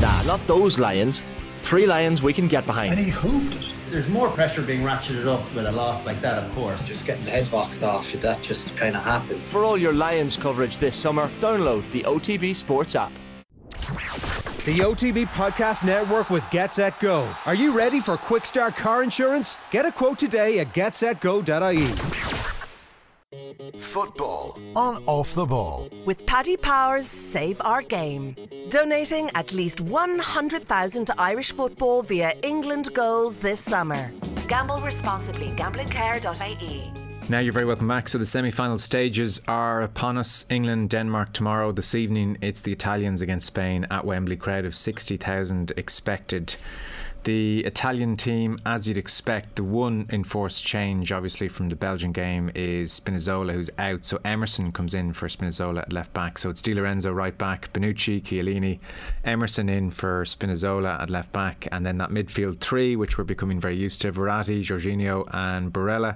Nah, not those Lions. 3 Lions we can get behind. And he hoofed it. There's more pressure being ratcheted up with a loss like that, of course. Just getting the head boxed off you, that just kind of happened. For all your Lions coverage this summer, download the OTB Sports app. The OTB Podcast Network with GetSetGo. Are you ready for quick start car insurance? Get a quote today at getsetgo.ie. Football on Off the Ball. With Paddy Power's Save Our Game. Donating at least 100,000 to Irish football via England goals this summer. Gamble responsibly. Gamblingcare.ie. Now you're very welcome back. So the semi-final stages are upon us. England, Denmark tomorrow. This evening it's the Italians against Spain at Wembley. Crowd of 60,000 expected. The Italian team, as you'd expect, the one enforced change obviously from the Belgian game is Spinazzola, who's out. So Emerson comes in for Spinazzola at left back. So it's Di Lorenzo right back, Bonucci, Chiellini, Emerson in for Spinazzola at left back, and then that midfield 3, which we're becoming very used to: Verratti, Jorginho and Barella,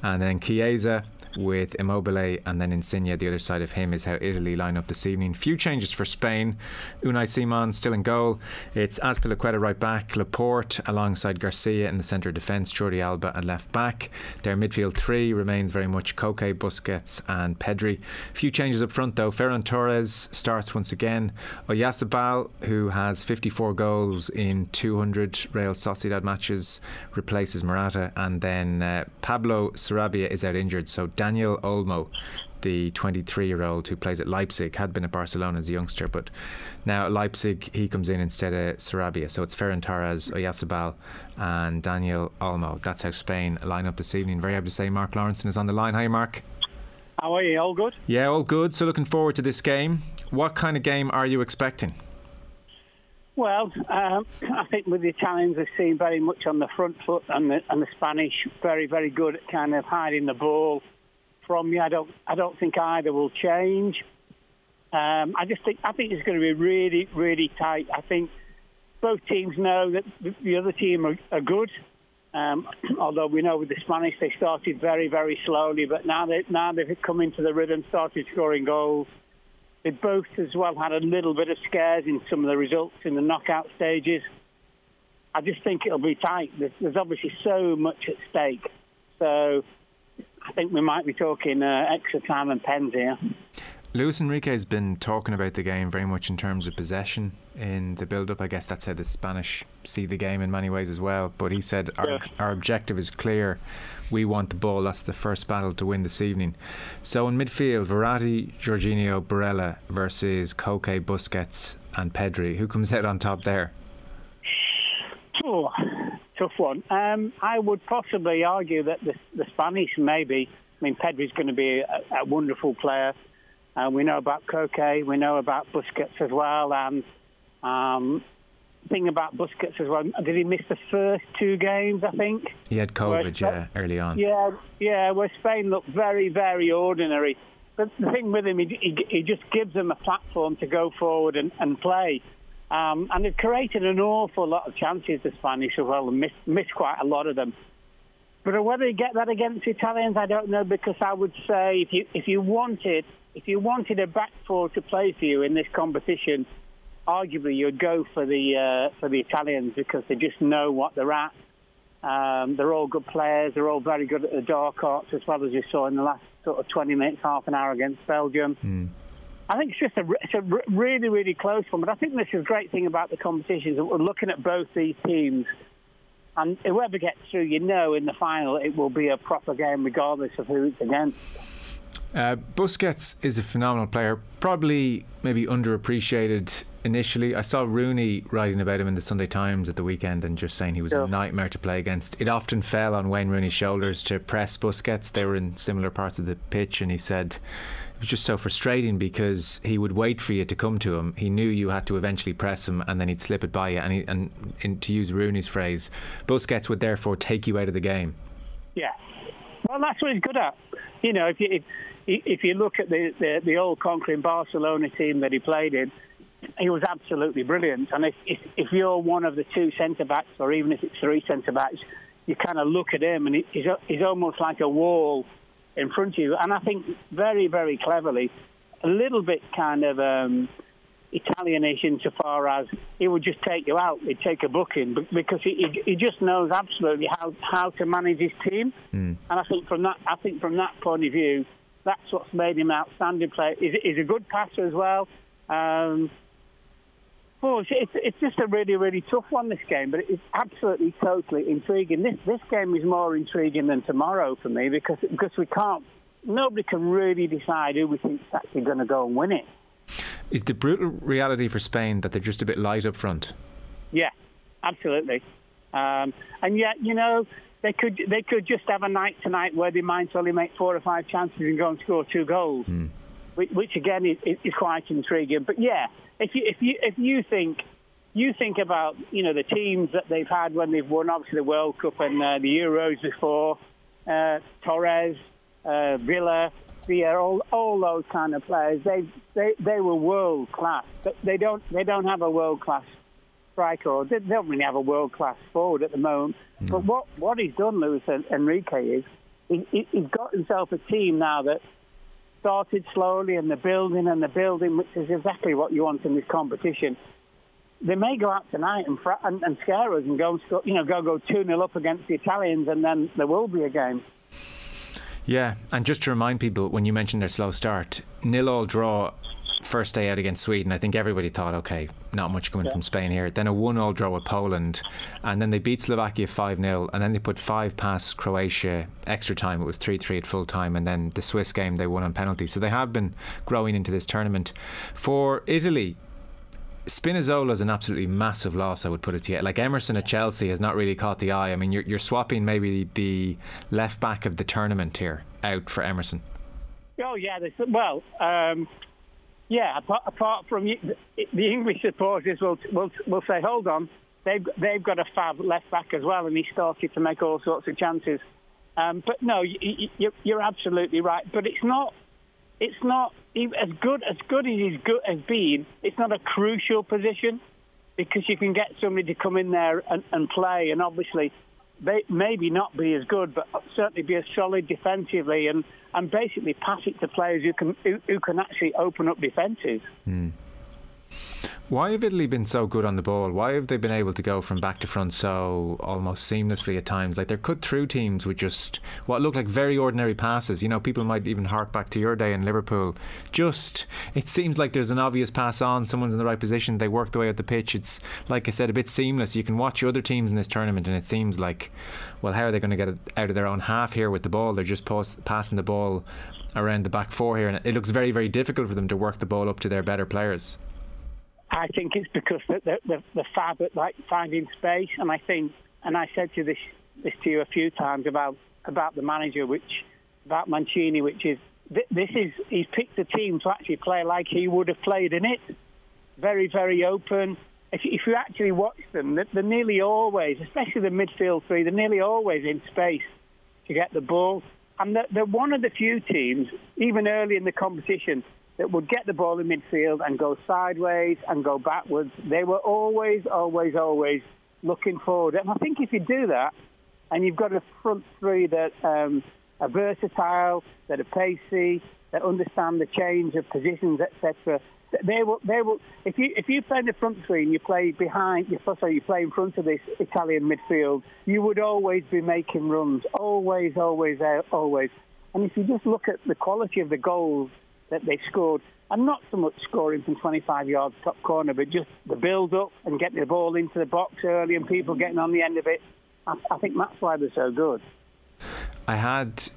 and then Chiesa with Immobile, and then Insigne. The other side of him is how Italy line up this evening. Few changes for Spain. Unai Simon still in goal. It's Azpilicueta right back, Laporte alongside Garcia in the centre of defence, Jordi Alba at left back. Their midfield 3 remains very much Koke, Busquets and Pedri. Few changes up front though. Ferran Torres starts once again. Oyarzabal, who has 54 goals in 200 Real Sociedad matches, replaces Morata, and then Pablo Sarabia is out injured. So Daniel Olmo, the 23-year-old who plays at Leipzig, had been at Barcelona as a youngster, but now at Leipzig he comes in instead of Sarabia. So it's Ferran Torres, Oyarzabal and Daniel Olmo. That's how Spain line up this evening. Very happy to say Mark Lawrenson is on the line. Hi Mark. How are you? All good? Yeah, all good. So looking forward to this game. What kind of game are you expecting? Well, I think with the Italians, they've seen very much on the front foot, and the Spanish very, very good at kind of hiding the ball from you. I don't think either will change. I think it's going to be really, really tight. I think both teams know that the other team are good. Although we know with the Spanish they started very, very slowly, but now they've come into the rhythm, started scoring goals. They both as well had a little bit of scares in some of the results in the knockout stages. I just think it'll be tight. There's obviously so much at stake. So I think we might be talking extra time and pens here. Luis Enrique has been talking about the game very much in terms of possession in the build-up. I guess that's how the Spanish see the game in many ways as well. But he said our objective is clear. We want the ball. That's the first battle to win this evening. So in midfield, Verratti, Jorginho, Barella versus Koke, Busquets and Pedri. Who comes out on top there? Oh, tough one. I would possibly argue that the Spanish maybe. I mean, Pedri's going to be a wonderful player. We know about Koke, we know about Busquets as well, and thing about Busquets as well, did he miss the first 2 games, I think? He had COVID, early on. Yeah, where Spain looked very, very ordinary. But the thing with him, he just gives them a platform to go forward and play. And they've created an awful lot of chances, the Spanish as well, and missed quite a lot of them. But whether you get that against the Italians, I don't know, because I would say if you wanted a back four to play for you in this competition, arguably you'd go for the Italians because they just know what they're at. They're all good players. They're all very good at the dark arts, as well as you saw in the last sort of 20 minutes, half an hour against Belgium. I think it's a really, really close one. But I think this is a great thing about the competition is that we're looking at both these teams. And whoever gets through, in the final, it will be a proper game regardless of who it's against. Busquets is a phenomenal player, probably maybe underappreciated initially. I saw Rooney writing about him in the Sunday Times at the weekend and just saying he was a nightmare to play against. It often fell on Wayne Rooney's shoulders to press Busquets. They were in similar parts of the pitch, and he said it was just so frustrating because he would wait for you to come to him. He knew you had to eventually press him and then he'd slip it by you, and to use Rooney's phrase, Busquets would therefore take you out of the game. Yeah, well, that's what he's good at. If you look at the old conquering Barcelona team that he played in, he was absolutely brilliant. And if you're one of the 2 centre-backs, or even if it's 3 centre-backs, you kind of look at him and he's almost like a wall in front of you. And I think very, very cleverly, a little bit kind of Italianish insofar as he would just take you out. He'd take a booking because he just knows absolutely how to manage his team. And I think from that point of view, that's what's made him an outstanding player. He's a good passer as well. It's just a really, really tough one, this game, but it's absolutely, totally intriguing. This game is more intriguing than tomorrow for me because nobody can really decide who we think is actually going to go and win it. Is the brutal reality for Spain that they're just a bit light up front? Yeah, absolutely. And yet, they could just have a night tonight where they might only make 4 or 5 chances and go and score 2 goals, which again is quite intriguing. But yeah, if you think about the teams that they've had when they've won, obviously the World Cup and the Euros before, Torres, Villa, all those kind of players, they were world class. But they don't have a world class striker, or they don't really have a world class forward at the moment. No. But what he's done, Luis Enrique, is he's got himself a team now that started slowly, and the building, which is exactly what you want in this competition. They may go out tonight and scare us and go 2-0 up against the Italians, and then there will be a game. Yeah, and just to remind people, when you mentioned their slow start, 0-0 draw first day out against Sweden. I think everybody thought, okay, not much coming from Spain here. Then a 1-0 draw with Poland, and then they beat Slovakia 5-0, and then they put 5 past Croatia extra time. It was 3-3 at full time, and then the Swiss game they won on penalty. So they have been growing into this tournament. For Italy, Spinazzola's an absolutely massive loss, I would put it to you. Like, Emerson at Chelsea has not really caught the eye. I mean, you're swapping maybe the left back of the tournament here out for Emerson. Oh yeah, apart from the English supporters will say, hold on, they've got a fab left back as well, and he started to make all sorts of chances. But no, you're absolutely right. But it's not as good as he's has been. It's not a crucial position because you can get somebody to come in there and play, and obviously they maybe not be as good, but certainly be as solid defensively and basically pass it to players who can actually open up defences. Why have Italy been so good on the ball? Why have they been able to go from back to front so almost seamlessly at times? Like, they're cut through teams with just what look like very ordinary passes. People might even hark back to your day in Liverpool. It seems like there's an obvious pass on, someone's in the right position, they work the way out the pitch. It's, like I said, a bit seamless. You can watch other teams in this tournament and it seems like, well, how are they going to get it out of their own half here with the ball? They're just passing the ball around the back four here, and it looks very, very difficult for them to work the ball up to their better players. I think it's because the fab at finding space, and I think, and I said this to you a few times about the manager, about Mancini, which is he's picked a team to actually play like he would have played in it, very, very open. If you actually watch them, they're nearly always, especially the midfield three, they're nearly always in space to get the ball, and they're one of the few teams, even early in the competition, that would get the ball in midfield and go sideways and go backwards. They were always, always, always looking forward. And I think if you do that, and you've got a front three that are versatile, that are pacey, that understand the change of positions, etc., they will. If you play in the front three and you play you play in front of this Italian midfield, you would always be making runs, always, always, always. And if you just look at the quality of the goals that they've scored, and not so much scoring from 25 yards top corner, but just the build-up and getting the ball into the box early and people getting on the end of it, I think that's why they're so good. I had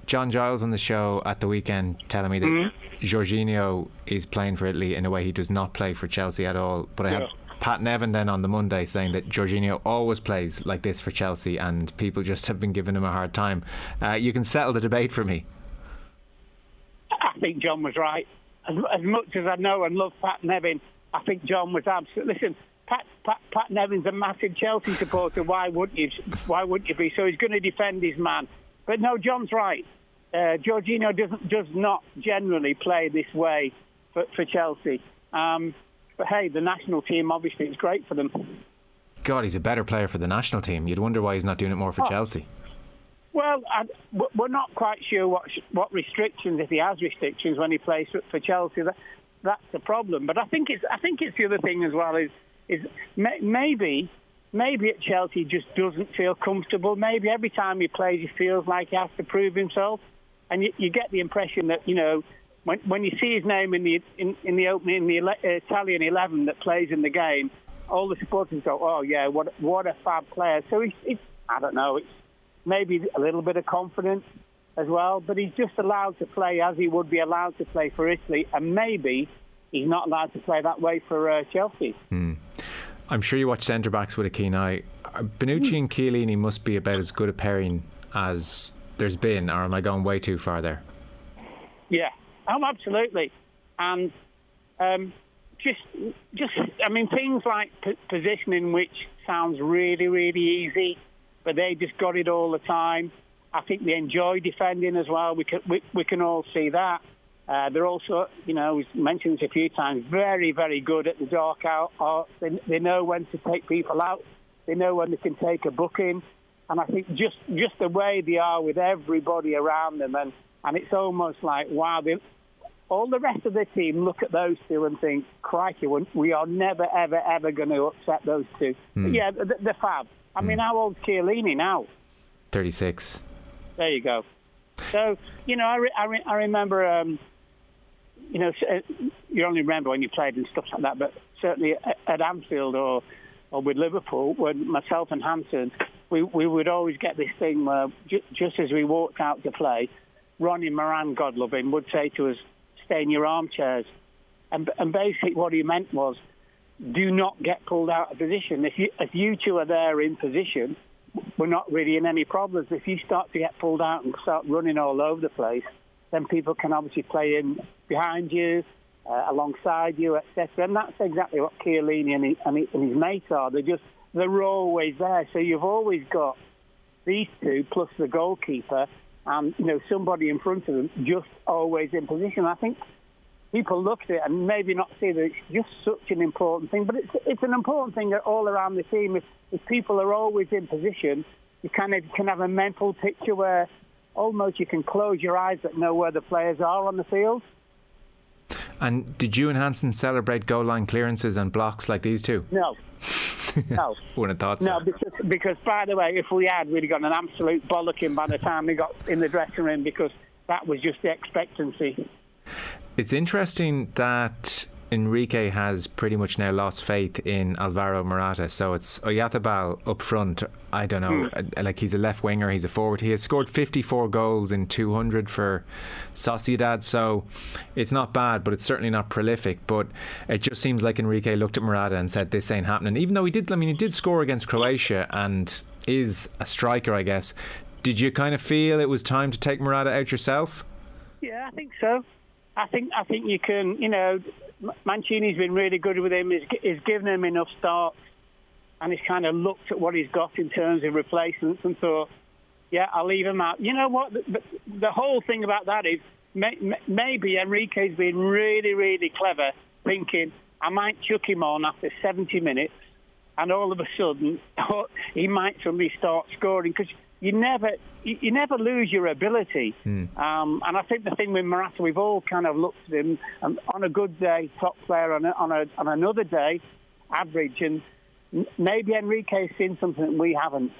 John Giles on the show at the weekend telling me that Jorginho is playing for Italy in a way he does not play for Chelsea at all, but I had Pat Nevin then on the Monday saying that Jorginho always plays like this for Chelsea and people just have been giving him a hard time. You can settle the debate for me. I think John was right. As much as I know and love Pat Nevin, I think John was absolutely... Listen, Pat Nevin's a massive Chelsea supporter. Why wouldn't you be? So he's going to defend his man. But no, John's right. Jorginho does not generally play this way for Chelsea. But hey, the national team obviously is great for them. God, he's a better player for the national team. You'd wonder why he's not doing it more for Chelsea. Well, we're not quite sure what restrictions, if he has restrictions when he plays for Chelsea. that's the problem. But I think it's the other thing as well is maybe at Chelsea he just doesn't feel comfortable. Maybe every time he plays he feels like he has to prove himself, and you get the impression that, you know, when you see his name in the opening, in the Italian 11 that plays in the game, all the supporters go, "Oh yeah, what a fab player." So it's I don't know, it's maybe a little bit of confidence as well, but he's just allowed to play as he would be allowed to play for Italy, and maybe he's not allowed to play that way for Chelsea. I'm sure you watch centre-backs with a keen eye. Bonucci and Chiellini must be about as good a pairing as there's been, or am I going way too far there? Yeah, absolutely. And just I mean, things like positioning, which sounds really, really easy, but they just got it all the time. I think they enjoy defending as well. We can all see that. They're also, you know, we've mentioned this a few times, very, very good at the dark arts. They know when to take people out. They know when they can take a booking. And I think just the way they are with everybody around them, and it's almost like, wow, all the rest of the team look at those two and think, crikey, we are never, ever, ever going to upset those two. But yeah, they're fab. I mean, how old's Chiellini now? 36. There you go. So, you know, I remember, you know, you only remember when you played and stuff like that, but certainly at Anfield or with Liverpool, when myself and Hansen, we would always get this thing where just as we walked out to play, Ronnie Moran, God love him, would say to us, "Stay in your armchairs." And basically what he meant was, do not get pulled out of position. If you two are there in position, we're not really in any problems. If you start to get pulled out and start running all over the place, then people can obviously play in behind you, alongside you, etc. And that's exactly what Chiellini and his mates are. They're always there. So you've always got these two plus the goalkeeper and, you know, somebody in front of them just always in position. I think people look at it and maybe not see that it's just such an important thing, but it's an important thing all around the team. If people are always in position, you kind of can have a mental picture where almost you can close your eyes but know where the players are on the field. And did you and Hansen celebrate goal line clearances and blocks like these two? No. No. Wouldn't have thought so. No, because by the way, if we had, we'd have got an absolute bollocking by the time we got in the dressing room, because that was just the expectancy. It's interesting that Enrique has pretty much now lost faith in Alvaro Morata, so it's Oyarzabal up front. I don't know, like he's a left winger, he's a forward. He has scored 54 goals in 200 for Sociedad, so it's not bad, but it's certainly not prolific. But it just seems like Enrique looked at Morata and said, this ain't happening, even though he did score against Croatia and is a striker, I guess. Did you kind of feel it was time to take Morata out yourself? Yeah, I think so. I think you can, you know, Mancini's been really good with him. He's given him enough starts, and he's kind of looked at what he's got in terms of replacements and thought, yeah, I'll leave him out. You know what? The whole thing about that is maybe Enrique's been really, really clever, thinking, I might chuck him on after 70 minutes, and all of a sudden he might suddenly start scoring, because you never lose your ability. And I think the thing with Morata, we've all kind of looked at him on a good day, top player, on another day, average, and maybe Enrique's seen something that we haven't.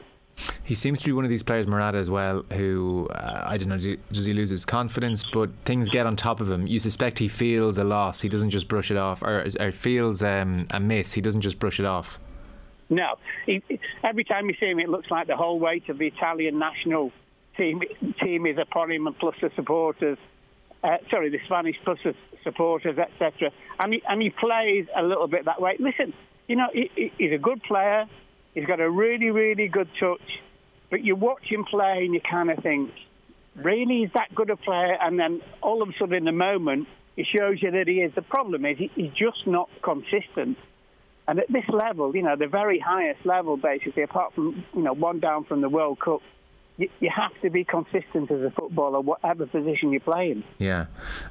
He seems to be one of these players, Morata, as well, who, I don't know, does he lose his confidence, but things get on top of him. You suspect he feels a loss, he doesn't just brush it off, or feels a miss, he doesn't just brush it off. No. Every time you see him, it looks like the whole weight of the Italian national team is upon him, and plus the supporters. The Spanish plus the supporters, etc. And he plays a little bit that way. Listen, you know, he's a good player. He's got a really, really good touch. But you watch him play and you kind of think, really, is that good a player? And then all of a sudden in the moment, it shows you that he is. The problem is he's just not consistent. And at this level, you know, the very highest level, basically, apart from, you know, one down from the World Cup, you have to be consistent as a footballer, whatever position you're playing. Yeah.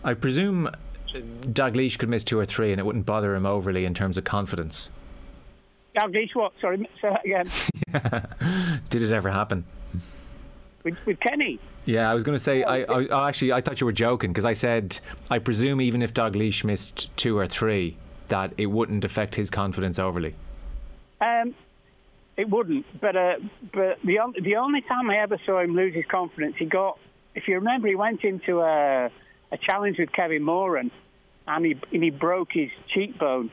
I presume Dalglish could miss 2 or 3 and it wouldn't bother him overly in terms of confidence. Dalglish what? Sorry, say that again. Did it ever happen? with Kenny. Yeah, I was going to say, I thought you were joking, because I said, I presume even if Dalglish missed 2 or 3, that it wouldn't affect his confidence overly. It wouldn't, but the only time I ever saw him lose his confidence, he got, if you remember, he went into a challenge with Kevin Moran, and he broke his cheekbone,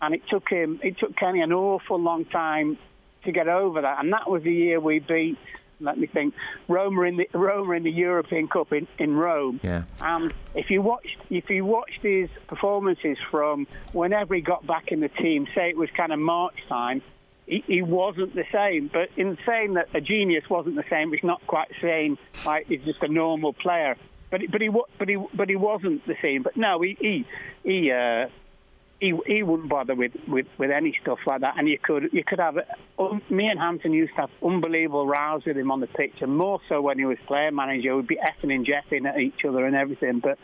and it took Kenny an awful long time to get over that, and that was the year we beat, let me think, Roma in the European Cup in Rome. Yeah. And if you watched his performances from whenever he got back in the team, say it was kind of March time, he wasn't the same. But in saying that a genius wasn't the same, it's not quite saying like he's just a normal player. But he wasn't the same. But no, he wouldn't bother with any stuff like that. And you could have me and Hampton used to have unbelievable rows with him on the pitch, and more so when he was player manager. We'd be effing and jeffing at each other and everything. But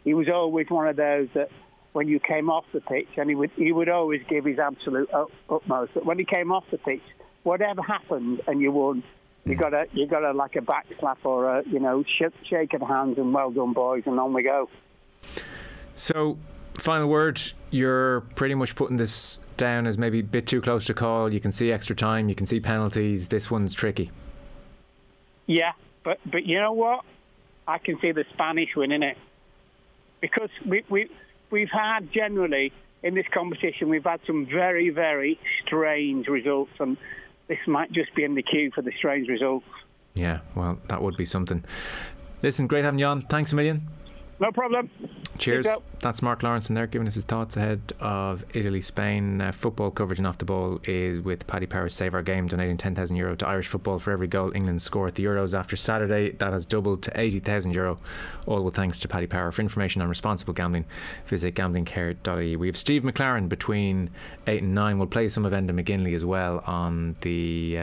he was always one of those that when you came off the pitch, and he would always give his absolute utmost. But when he came off the pitch, whatever happened and you won, you got a like a back slap or a shake of hands and well done boys, and on we go. So, final word, you're pretty much putting this down as maybe a bit too close to call. You can see extra time, you can see penalties. This one's tricky. Yeah, but you know what? I can see the Spanish winning it, because we've had generally in this competition, we've had some very, very strange results, and this might just be in the queue for the strange results. Yeah, well, that would be something. Listen, great having you on. Thanks a million. No problem. Cheers. That's Mark Lawrenson there giving us his thoughts ahead of Italy-Spain. Football coverage in Off the Ball is with Paddy Power's Save Our Game, donating €10,000 to Irish football for every goal England score at the Euros after Saturday. That has doubled to €80,000, all with thanks to Paddy Power. For information on responsible gambling, visit gamblingcare.ie. We have Steve McLaren between 8 and 9. We'll play some of Enda McGinley as well on the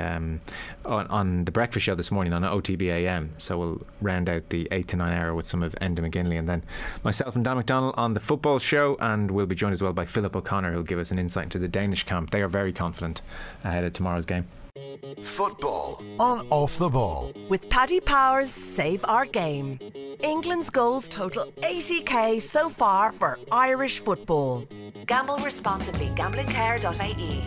on the breakfast show this morning on OTB AM. So we'll round out the 8 to 9 hour with some of Enda McGinley, and then myself and Dan McDonnell on the football show, and we'll be joined as well by Philip O'Connor, who'll give us an insight into the Danish camp. They are very confident ahead of tomorrow's game. Football on Off the Ball with Paddy Power's Save Our Game. England's goals total 80k so far for Irish football. Gamble responsibly. Gamblingcare.ie.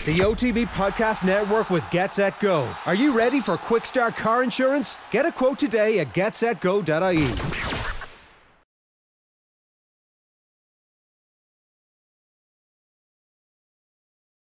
The OTB Podcast Network with GetSetGo. Are you ready for quick start car insurance? Get a quote today at getsetgo.ie.